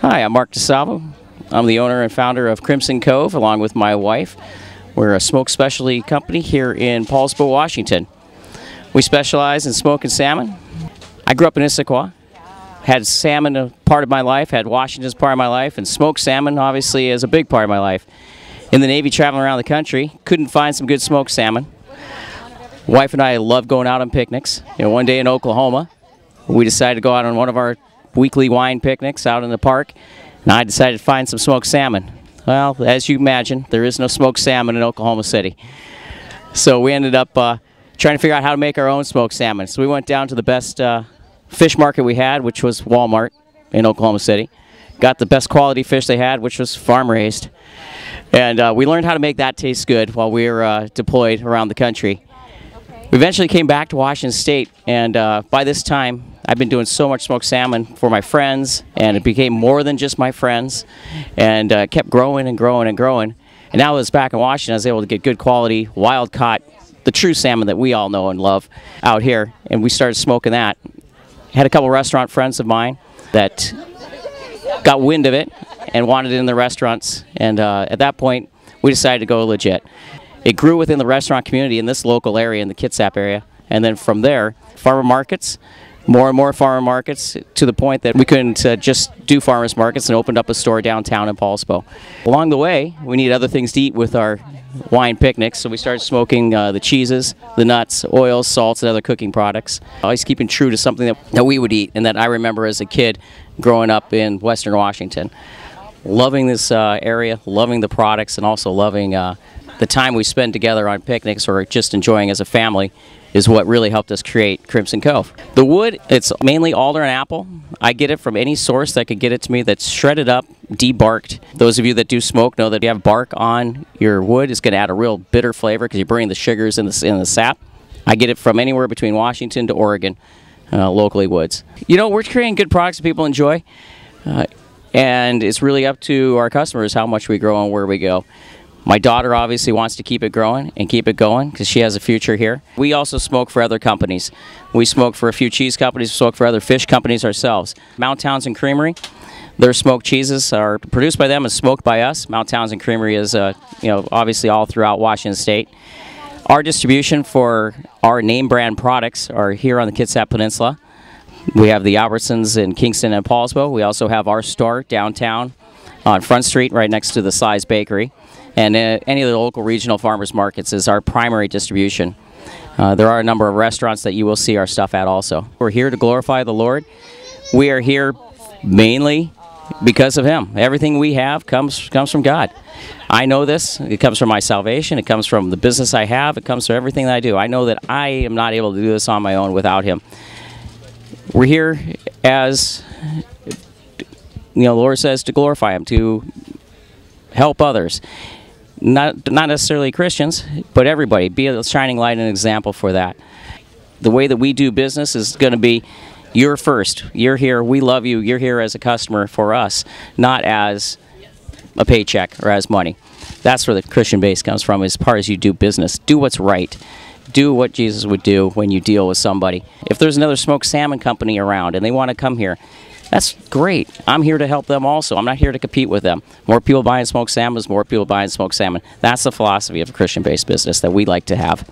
Hi, I'm Mark DeSalvo. I'm the owner and founder of Crimson Cove, along with my wife. We're a smoked specialty company here in Poulsbo, Washington. We specialize in smoking salmon. I grew up in Issaquah, had salmon a part of my life, had Washington as part of my life, and smoked salmon obviously is a big part of my life. In the Navy, traveling around the country, couldn't find some good smoked salmon. Wife and I love going out on picnics. One day in Oklahoma, we decided to go out on one of our weekly wine picnics out in the park, and I decided to find some smoked salmon. Well, as you imagine, there is no smoked salmon in Oklahoma City. So we ended up trying to figure out how to make our own smoked salmon. So we went down to the best fish market we had, which was Walmart in Oklahoma City. Got the best quality fish they had, which was farm-raised. And we learned how to make that taste good while we were deployed around the country. We eventually came back to Washington State, and by this time, I've been doing so much smoked salmon for my friends, and it became more than just my friends, and kept growing and growing and growing. And now I was back in Washington, I was able to get good quality, wild-caught, the true salmon that we all know and love out here, and we started smoking that. Had a couple restaurant friends of mine that got wind of it and wanted it in the restaurants, and at that point, we decided to go legit. It grew within the restaurant community in this local area, in the Kitsap area, and then from there, farmer markets, more and more farmer markets, to the point that we couldn't just do farmers markets, and opened up a store downtown in Poulsbo. Along the way, we needed other things to eat with our wine picnics, so we started smoking the cheeses, the nuts, oils, salts, and other cooking products. Always keeping true to something that we would eat and that I remember as a kid growing up in Western Washington. Loving this area, loving the products, and also loving the time we spend together on picnics or just enjoying as a family is what really helped us create Crimson Cove. The wood, it's mainly alder and apple. I get it from any source that could get it to me that's shredded up, debarked. Those of you that do smoke know that you have bark on your wood is going to add a real bitter flavor because you're burning the sugars in the sap. I get it from anywhere between Washington to Oregon, locally woods. We're creating good products that people enjoy, and it's really up to our customers how much we grow and where we go. My daughter obviously wants to keep it growing and keep it going because she has a future here. We also smoke for other companies. We smoke for a few cheese companies, we smoke for other fish companies ourselves. Mount Townsend Creamery, their smoked cheeses are produced by them and smoked by us. Mount Townsend Creamery is obviously all throughout Washington State. Our distribution for our name brand products are here on the Kitsap Peninsula. We have the Albertsons in Kingston and Paulsbo. We also have our store downtown on Front Street right next to the Size Bakery. And any of the local regional farmers markets is our primary distribution. There are a number of restaurants that you will see our stuff at also. We're here to glorify the Lord. We are here mainly because of Him. Everything we have comes from God. I know this. It comes from my salvation. It comes from the business I have. It comes from everything that I do. I know that I am not able to do this on my own without Him. We're here as, the Lord says, to glorify Him, to help others. Not necessarily Christians, but everybody. Be a shining light and an example for that. The way that we do business is going to be, you're first. You're here. We love you. You're here as a customer for us, not as a paycheck or as money. That's where the Christian base comes from, as far as you do business. Do what's right. Do what Jesus would do when you deal with somebody. If there's another smoked salmon company around and they want to come here, that's great. I'm here to help them also. I'm not here to compete with them. More people buying smoked salmon is more people buying smoked salmon. That's the philosophy of a Christian-based business that we like to have.